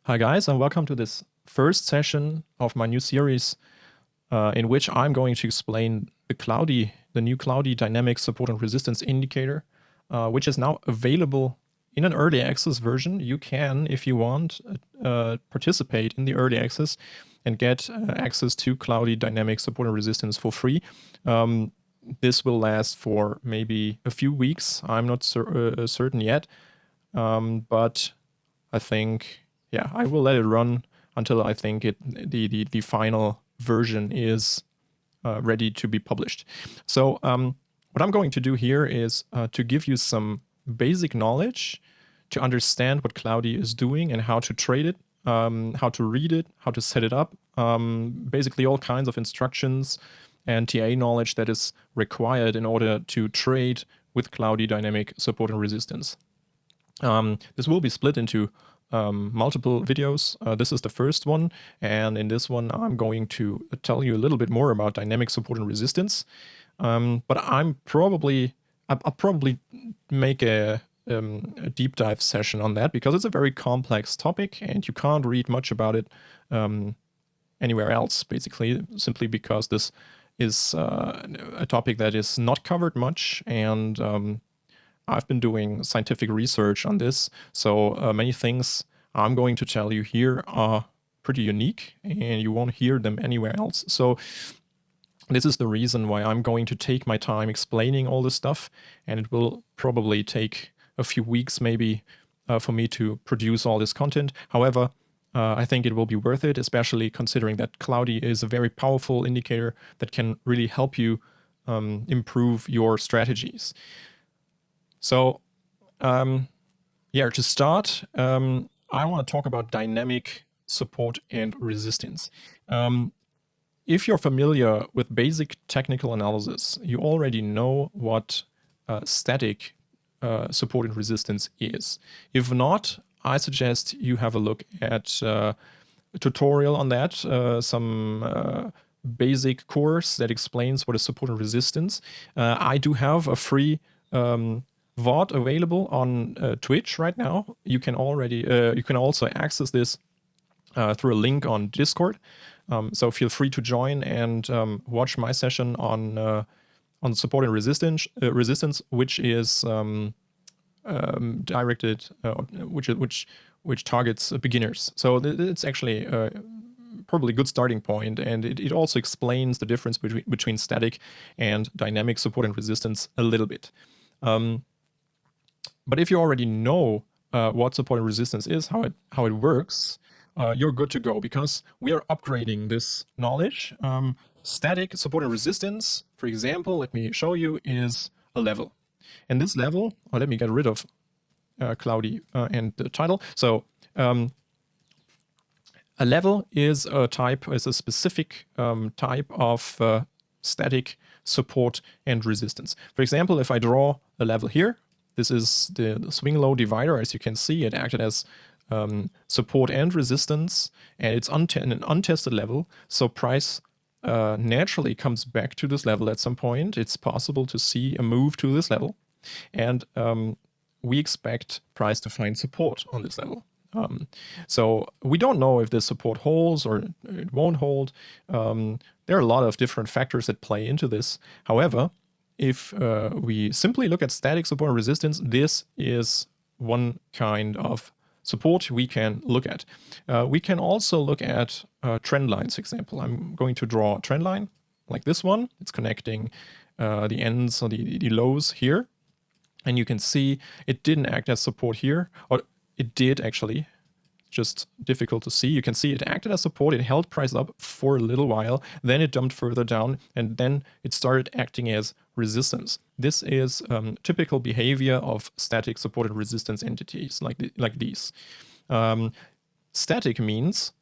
Hi guys, and welcome to this first session of my new series in which I'm going to explain the new Cloudy Dynamic Support and Resistance Indicator, which is now available in an early access version. You can, if you want, participate in the early access and get access to Cloudy Dynamic Support and Resistance for free. This will last for maybe a few weeks. I'm not certain yet, but I think, yeah, I will let it run until I think the final version is ready to be published. So what I'm going to do here is to give you some basic knowledge to understand what Cloudy is doing and how to trade it, how to read it, how to set it up, basically all kinds of instructions and TA knowledge that is required in order to trade with Cloudy Dynamic Support and Resistance. This will be split into multiple videos. This is the first one, and in this one I'm going to tell you a little bit more about dynamic support and resistance. But I'll probably make a deep dive session on that because it's a very complex topic and you can't read much about it anywhere else, basically, simply because this is a topic that is not covered much, and I've been doing scientific research on this, so many things I'm going to tell you here are pretty unique and you won't hear them anywhere else. So this is the reason why I'm going to take my time explaining all this stuff, and it will probably take a few weeks maybe for me to produce all this content. However, I think it will be worth it, especially considering that Cloudy is a very powerful indicator that can really help you improve your strategies. So, yeah, to start, I want to talk about dynamic support and resistance. If you're familiar with basic technical analysis, you already know what static support and resistance is. If not, I suggest you have a look at a tutorial on that, some basic course that explains what is support and resistance. I do have a free VOD available on Twitch right now. You can also access this through a link on Discord. So feel free to join and watch my session on support and resistance, which is directed, which targets beginners. So it's actually probably a good starting point, and it also explains the difference between static and dynamic support and resistance a little bit. But if you already know what support and resistance is, how it works, you're good to go, because we are upgrading this knowledge. Static support and resistance, for example, let me show you, is a level. And this level, let me get rid of Cloudy and the title. So a level is a specific type of static support and resistance. For example, if I draw a level here, this is the swing low divider. As you can see, it acted as support and resistance, and it's an untested level. So price naturally comes back to this level at some point. It's possible to see a move to this level, and we expect price to find support on this level. So we don't know if this support holds or it won't hold. There are a lot of different factors that play into this. However, if we simply look at static support and resistance, this is one kind of support we can look at. We can also look at trend lines, for example. I'm going to draw a trend line like this one. It's connecting the ends or the lows here. And you can see it didn't act as support here, or it did actually, just difficult to see. You can see it acted as support, it held price up for a little while, then it dumped further down, and then it started acting as resistance. This is typical behavior of static support and resistance entities like these. Static means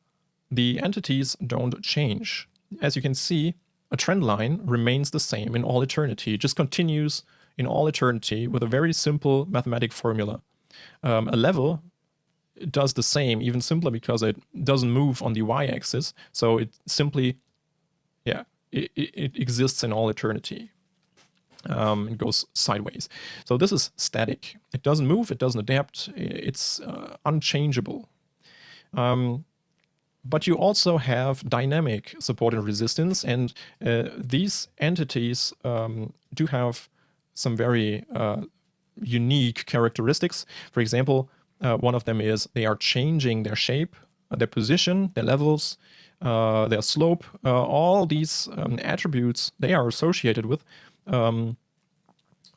the entities don't change. As you can see, a trend line remains the same in all eternity. It just continues in all eternity with a very simple mathematic formula. A level does the same, even simpler, because it doesn't move on the y-axis. So it simply, yeah, it exists in all eternity. It goes sideways. So this is static. It doesn't move, it doesn't adapt, it's unchangeable. But you also have dynamic support and resistance, and these entities do have some very unique characteristics. For example, one of them is they are changing their shape, their position, their levels, their slope. All these attributes they are associated with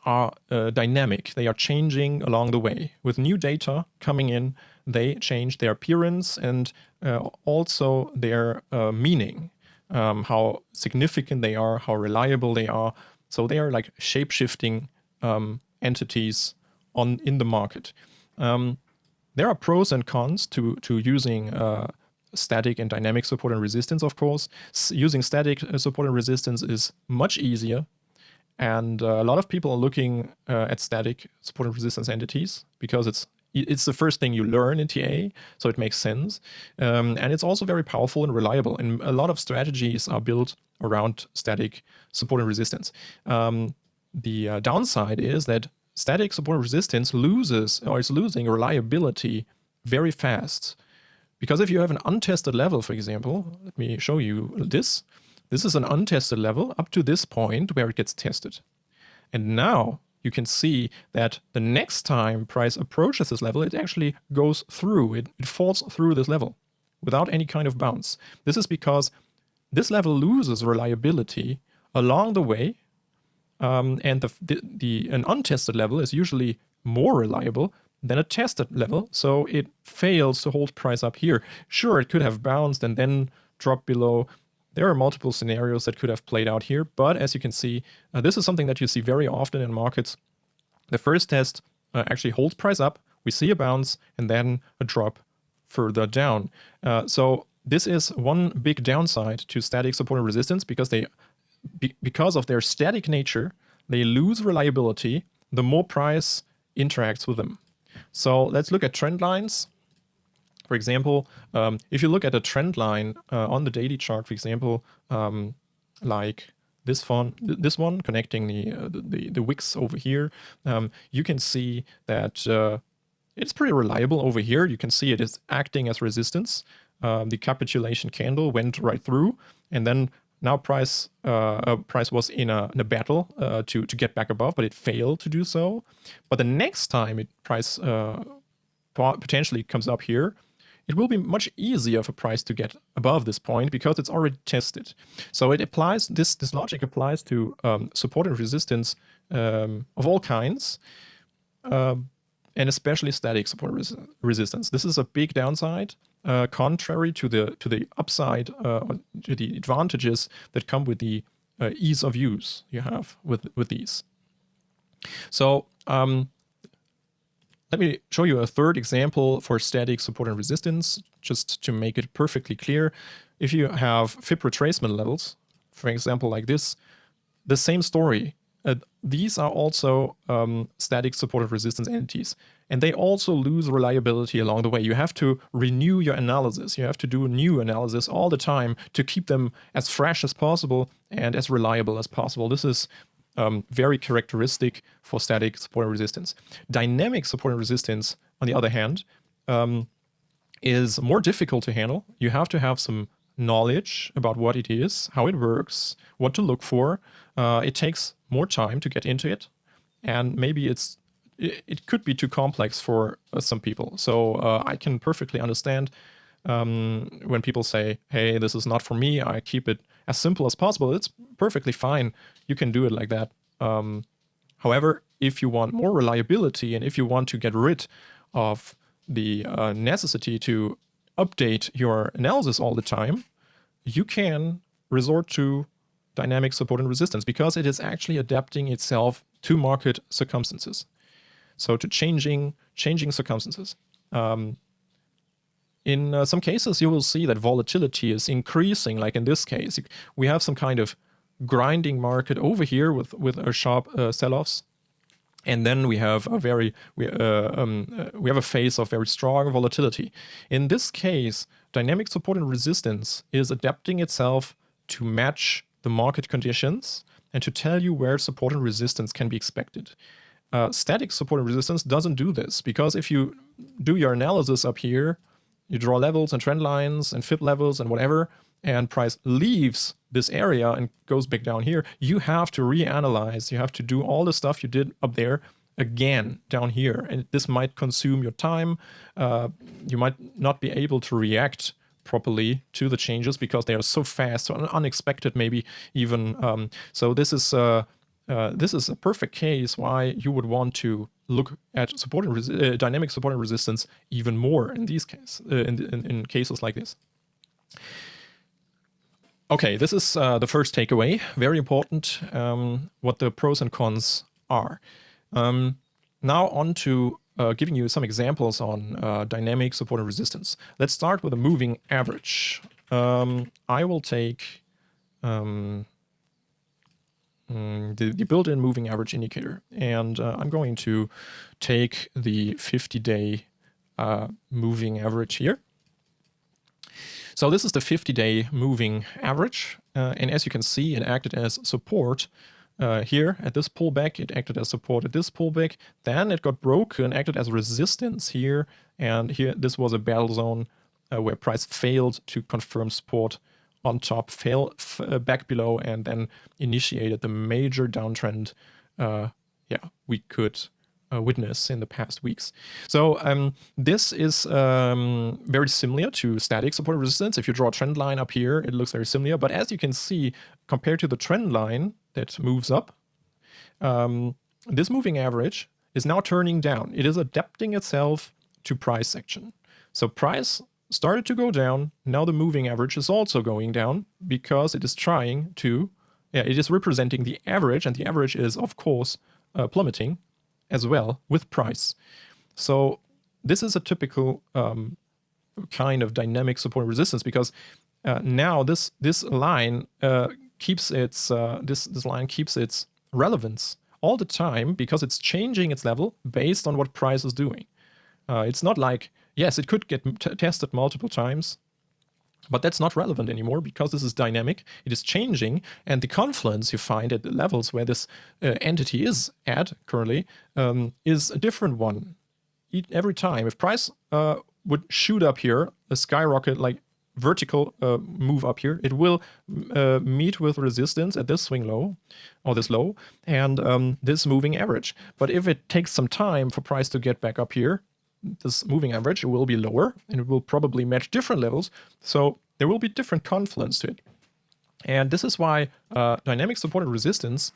are dynamic. They are changing along the way. With new data coming in, they change their appearance and also their meaning, how significant they are, how reliable they are. So they are like shape-shifting entities in the market. There are pros and cons to using static and dynamic support and resistance, of course. Using static support and resistance is much easier. And a lot of people are looking at static support and resistance entities because it's the first thing you learn in TA, so it makes sense. And it's also very powerful and reliable. And a lot of strategies are built around static support and resistance. The downside is that static support and resistance is losing reliability very fast. Because if you have an untested level, for example, let me show you this. This is an untested level up to this point where it gets tested. And now you can see that the next time price approaches this level, it actually goes through, it falls through this level without any kind of bounce. This is because this level loses reliability along the way, and an untested level is usually more reliable than a tested level, so it fails to hold price up here. Sure, it could have bounced and then dropped below. There are multiple scenarios that could have played out here, but as you can see, this is something that you see very often in markets. The first test actually holds price up, we see a bounce, and then a drop further down. So this is one big downside to static support and resistance because of their static nature, they lose reliability the more price interacts with them. So let's look at trend lines. For example, if you look at a trend line on the daily chart, for example, like this one connecting the wicks over here, you can see that it's pretty reliable over here. You can see it is acting as resistance. The capitulation candle went right through, and then now price was in a battle to get back above, but it failed to do so. But the next time price potentially comes up here, it will be much easier for price to get above this point because it's already tested. So it applies, this logic applies to support and resistance of all kinds, and especially static support resistance. This is a big downside, contrary to the upside, to the advantages that come with the ease of use you have with these. So let me show you a third example for static support and resistance, just to make it perfectly clear. If you have FIB retracement levels, for example, like this, the same story. These are also static support and resistance entities, and they also lose reliability along the way. You have to renew your analysis. You have to do a new analysis all the time to keep them as fresh as possible and as reliable as possible. This is very characteristic for static support and resistance. Dynamic support and resistance, on the other hand, is more difficult to handle. You have to have some knowledge about what it is, how it works, what to look for. It takes more time to get into it, and maybe it could be too complex for some people. So I can perfectly understand when people say, hey, this is not for me, I keep it as simple as possible. It's perfectly fine. You can do it like that. However, if you want more reliability and if you want to get rid of the necessity to update your analysis all the time, you can resort to dynamic support and resistance because it is actually adapting itself to market circumstances. So to changing circumstances. In some cases, you will see that volatility is increasing. Like in this case, we have some kind of grinding market over here with a sharp sell-offs, and then we have we have a phase of very strong volatility. In this case, dynamic support and resistance is adapting itself to match the market conditions and to tell you where support and resistance can be expected. Static support and resistance doesn't do this because if you do your analysis up here, you draw levels and trend lines and fib levels and whatever, and price leaves this area and goes back down here, you have to reanalyze. You have to do all the stuff you did up there again down here, and this might consume your time. You might not be able to react properly to the changes because they are so fast, so unexpected maybe even. So this is a perfect case why you would want to look at support and dynamic support and resistance even more in these cases, in cases like this. Okay, this is the first takeaway. Very important, what the pros and cons are. Now on to giving you some examples on dynamic support and resistance. Let's start with a moving average. I will take the built-in moving average indicator, and I'm going to take the 50-day moving average here. So this is the 50-day moving average, and as you can see, it acted as support here at this pullback. It acted as support at this pullback. Then it got broken, acted as resistance here, and here this was a battle zone where price failed to confirm support on top, fell back below, and then initiated the major downtrend we could witness in the past weeks. So this is very similar to static support and resistance. If you draw a trend line up here, it looks very similar. But as you can see, compared to the trend line that moves up, this moving average is now turning down. It is adapting itself to price action. So price started to go down. Now the moving average is also going down because it is trying to, it is representing the average, and the average is, of course, plummeting as well with price. So this is a typical kind of dynamic support and resistance, because now this line keeps its this line keeps its relevance all the time because it's changing its level based on what price is doing. It's not like, yes, it could get tested multiple times, but that's not relevant anymore because this is dynamic. It is changing, and the confluence you find at the levels where this entity is at currently is a different one every time. If price would shoot up here, a skyrocket, like vertical move up here, it will meet with resistance at this swing low, or this low, and this moving average. But if it takes some time for price to get back up here, this moving average will be lower, and it will probably match different levels. So there will be different confluence to it. And this is why dynamic support and resistance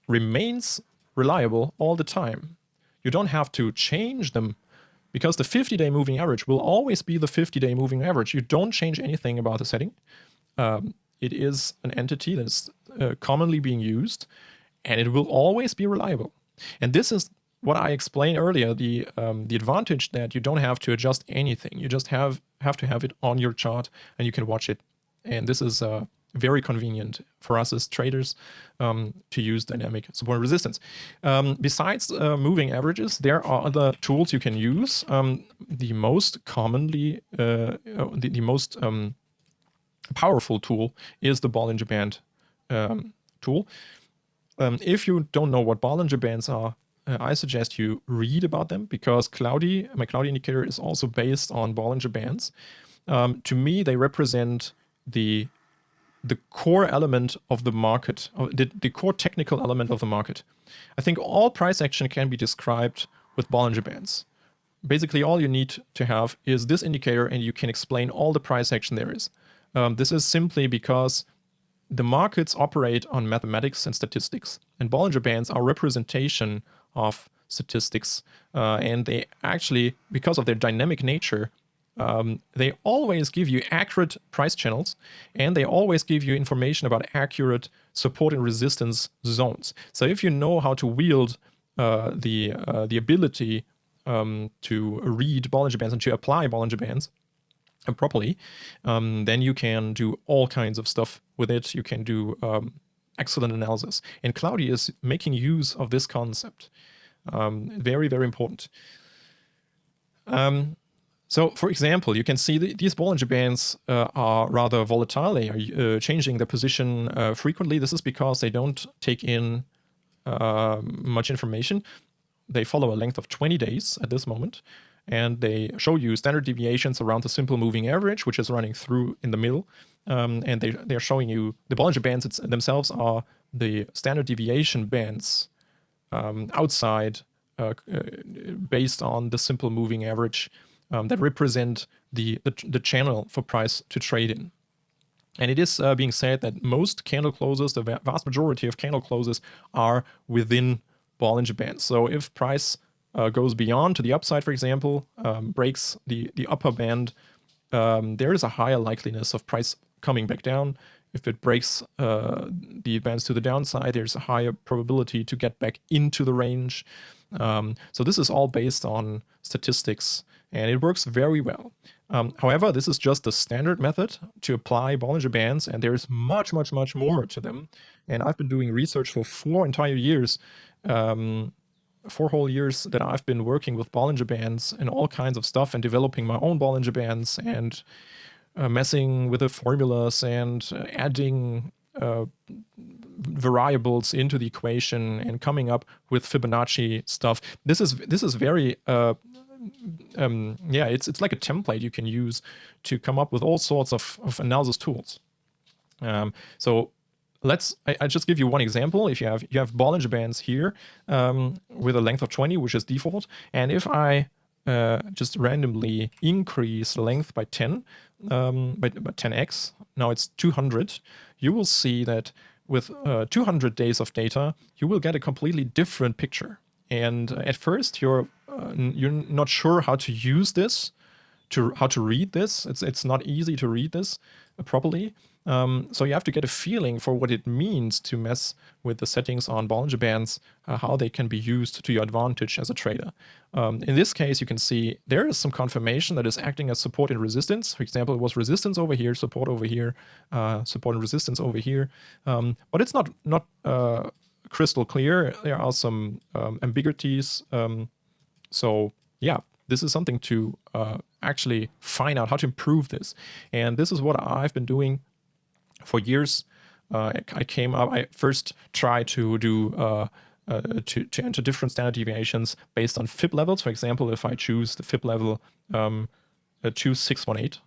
remains reliable all the time. You don't have to change them because the 50-day moving average will always be the 50-day moving average. You don't change anything about the setting. It is an entity that is commonly being used, and it will always be reliable. And this is what I explained earlier, the advantage that you don't have to adjust anything. You just have to have it on your chart, and you can watch it. And this is very convenient for us as traders to use dynamic support and resistance. Besides moving averages, there are other tools you can use. The most commonly, the most powerful tool is the Bollinger Band tool. If you don't know what Bollinger Bands are, I suggest you read about them, because my Cloudy indicator is also based on Bollinger Bands. To me, they represent the core element of the market, the core technical element of the market. I think all price action can be described with Bollinger Bands. Basically, all you need to have is this indicator, and you can explain all the price action there is. This is simply because the markets operate on mathematics and statistics, and Bollinger Bands are representation of statistics, and they actually, because of their dynamic nature, they always give you accurate price channels, and they always give you information about accurate support and resistance zones. So if you know how to wield the ability to read Bollinger Bands and to apply Bollinger Bands properly, then you can do all kinds of stuff with it. You can do excellent analysis. And Cloudy is making use of this concept. Very, very important. So, for example, you can see these Bollinger Bands are rather volatile. They are changing their position frequently. This is because they don't take in much information. They follow a length of 20 days at this moment. and they show you standard deviations around the simple moving average, which is running through in the middle. And they're showing you the Bollinger Bands themselves are the standard deviation bands outside based on the simple moving average that represent the channel for price to trade in. And it is being said that most candle closes, the vast majority of candle closes, are within Bollinger Bands. So if price goes beyond to the upside, for example, breaks the upper band, there is a higher likeliness of price coming back down. If it breaks the bands to the downside, there's a higher probability to get back into the range. So this is all based on statistics, and it works very well. However, this is just the standard method to apply Bollinger Bands, and there's much, much, much more to them. And I've been doing research for 4 entire years, 4 whole years that I've been working with Bollinger Bands and all kinds of stuff and developing my own Bollinger Bands and messing with the formulas and adding variables into the equation and coming up with Fibonacci stuff. This is very it's like a template you can use to come up with all sorts of analysis tools. So I just give you one example. If you have Bollinger Bands here with a length of 20, which is default, and if I just randomly increase the length by 10, by 10x, now it's 200, you will see that with 200 days of data, you will get a completely different picture. And at first, you're not sure how to use this, how to read this. It's not easy to read this properly. So you have to get a feeling for what it means to mess with the settings on Bollinger Bands, how they can be used to your advantage as a trader. In this case, you can see there is some confirmation that is acting as support and resistance. For example, it was resistance over here, support over here, support and resistance over here. But it's not crystal clear. There are some ambiguities. So yeah, this is something to actually find out how to improve this. And this is what I've been doing for years. I first tried to do to enter different standard deviations based on Fib levels. For example, if I choose the Fib level 2618,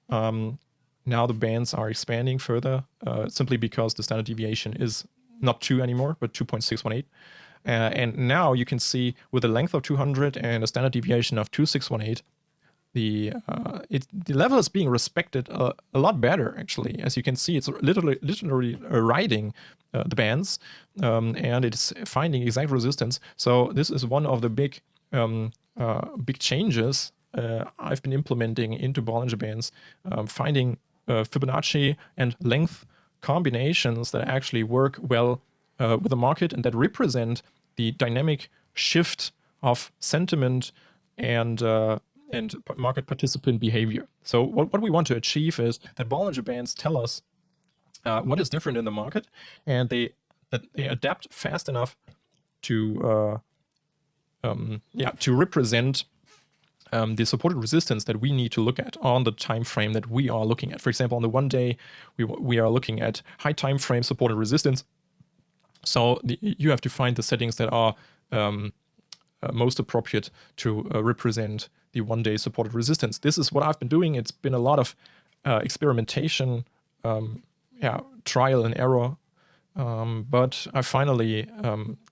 now the bands are expanding further simply because the standard deviation is not 2 anymore, but 2.618. And now you can see with a length of 200 and a standard deviation of 2618, the level is being respected a lot better, actually. As you can see, it's literally riding the bands, and it's finding exact resistance. So this is one of the big changes I've been implementing into Bollinger Bands, finding Fibonacci and length combinations that actually work well with the market and that represent the dynamic shift of sentiment and market participant behavior. So what we want to achieve is that Bollinger Bands tell us what is different in the market, and that they adapt fast enough to represent the supported resistance that we need to look at on the time frame that we are looking at. For example, on the 1 day, we are looking at high time frame supported resistance. So you have to find the settings that are most appropriate to represent the 1 day supported resistance. This is what I've been doing. It's been a lot of experimentation, trial and error. But I finally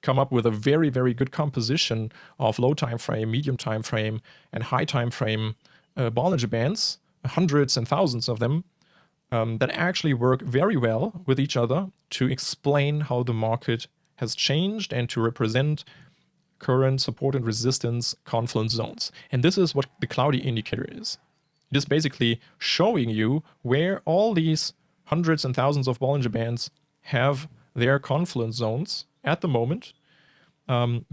come up with a very, very good composition of low time frame, medium time frame, and high time frame Bollinger Bands, hundreds and thousands of them, that actually work very well with each other to explain how the market has changed and to represent current support and resistance confluence zones. And this is what the Cloudy indicator is. It is basically showing you where all these hundreds and thousands of Bollinger Bands have their confluence zones at the moment,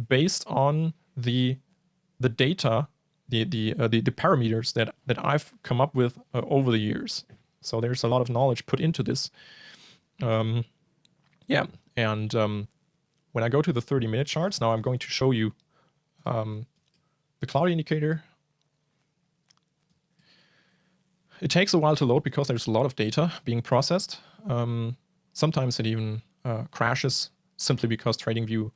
based on the data, the parameters that I've come up with over the years. So there's a lot of knowledge put into this. When I go to the 30-minute charts, now I'm going to show you the Cloudy indicator. It takes a while to load because there's a lot of data being processed. Sometimes it even crashes simply because TradingView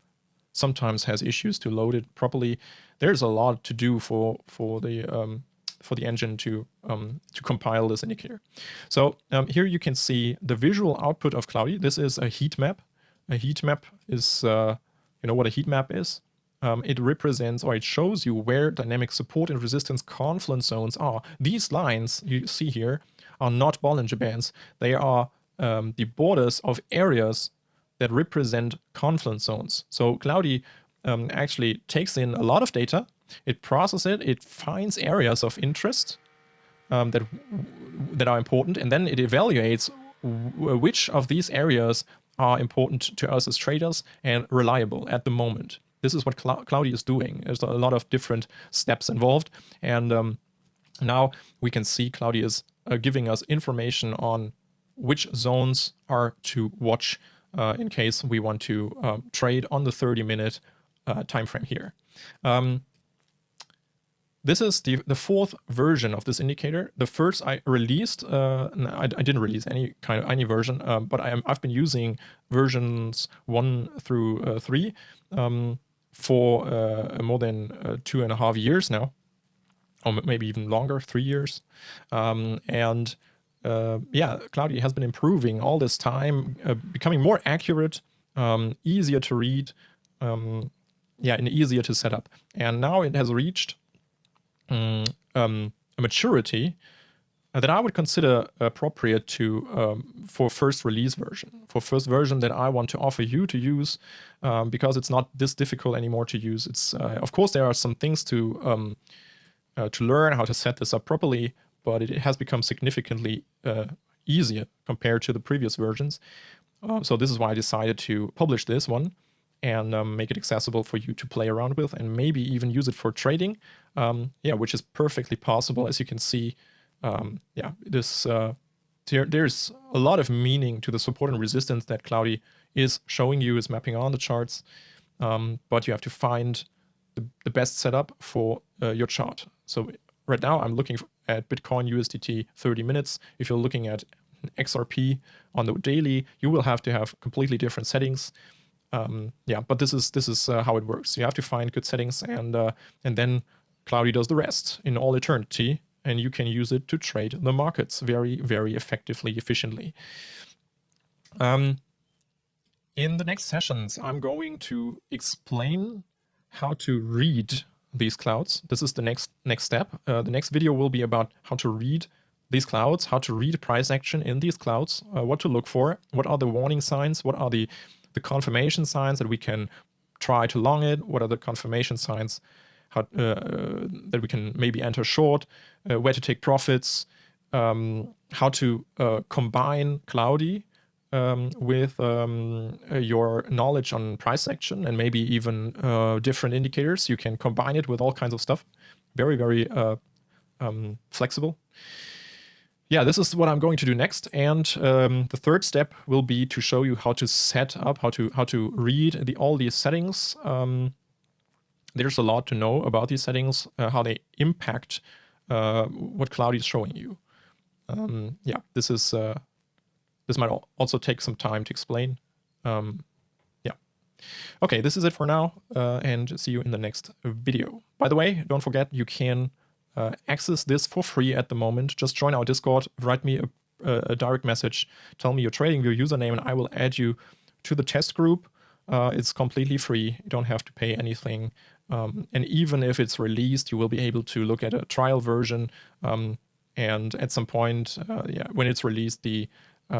sometimes has issues to load it properly. There's a lot to do for the engine to compile this indicator. So here you can see the visual output of Cloudy. This is a heat map. A heat map is, you know what a heat map is? It represents, or it shows you where dynamic support and resistance confluence zones are. These lines you see here are not Bollinger Bands. They are the borders of areas that represent confluence zones. So Cloudy actually takes in a lot of data, it processes it, it finds areas of interest that are important, and then it evaluates which of these areas are important to us as traders and reliable at the moment. This is what Cloudy is doing. There's a lot of different steps involved, and now we can see Cloudy is giving us information on which zones are to watch in case we want to trade on the 30-minute time frame here. This is the fourth version of this indicator. The first I released, I didn't release any version, but I've been using versions 1 through 3 for more than 2.5 years now, or maybe even longer, 3 years. Yeah, Cloudy has been improving all this time, becoming more accurate, easier to read, yeah, and easier to set up. And now it has reached a maturity that I would consider appropriate to for first release version, for first version that I want to offer you to use, because it's not this difficult anymore to use. It's of course there are some things to learn how to set this up properly, but it has become significantly easier compared to the previous versions. So this is why I decided to publish this one and make it accessible for you to play around with and maybe even use it for trading, yeah, which is perfectly possible. As you can see, yeah, this there's a lot of meaning to the support and resistance that Cloudy is showing you, is mapping on the charts, but you have to find the best setup for your chart. So right now I'm looking at Bitcoin USDT 30 minutes. If you're looking at XRP on the daily, you will have to have completely different settings. Yeah, but this is how it works. You have to find good settings, and then Cloudy does the rest in all eternity, and you can use it to trade the markets very, very effectively, efficiently. In the next sessions, I'm going to explain how to read these clouds. This is the next step. The next video will be about how to read these clouds, how to read price action in these clouds, what to look for, what are the warning signs, what are the confirmation signs that we can try to long it, what are the confirmation signs how, that we can maybe enter short, where to take profits, how to combine Cloudy with your knowledge on price action and maybe even different indicators. You can combine it with all kinds of stuff. Very, very flexible. Yeah, this is what I'm going to do next. And the third step will be to show you how to set up, how to read all these settings. There's a lot to know about these settings, how they impact what Cloudy is showing you. Yeah, this might also take some time to explain. Yeah. Okay, this is it for now, and see you in the next video. By the way, don't forget you can access this for free at the moment. Just join our Discord, write me a direct message, tell me your TradingView username, and I will add you to the test group. It's completely free. You don't have to pay anything. And even if it's released, you will be able to look at a trial version. And at some point, yeah, when it's released, the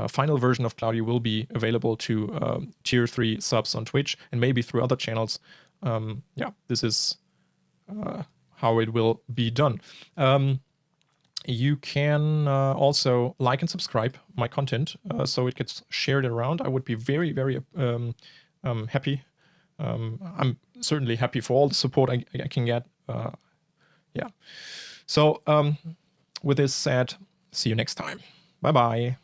final version of Cloudy will be available to tier 3 subs on Twitch and maybe through other channels. Yeah, this is how it will be done. You can also like and subscribe my content so it gets shared around. I would be very, very happy. I'm certainly happy for all the support I can get. Yeah. So with this said, see you next time. Bye-bye.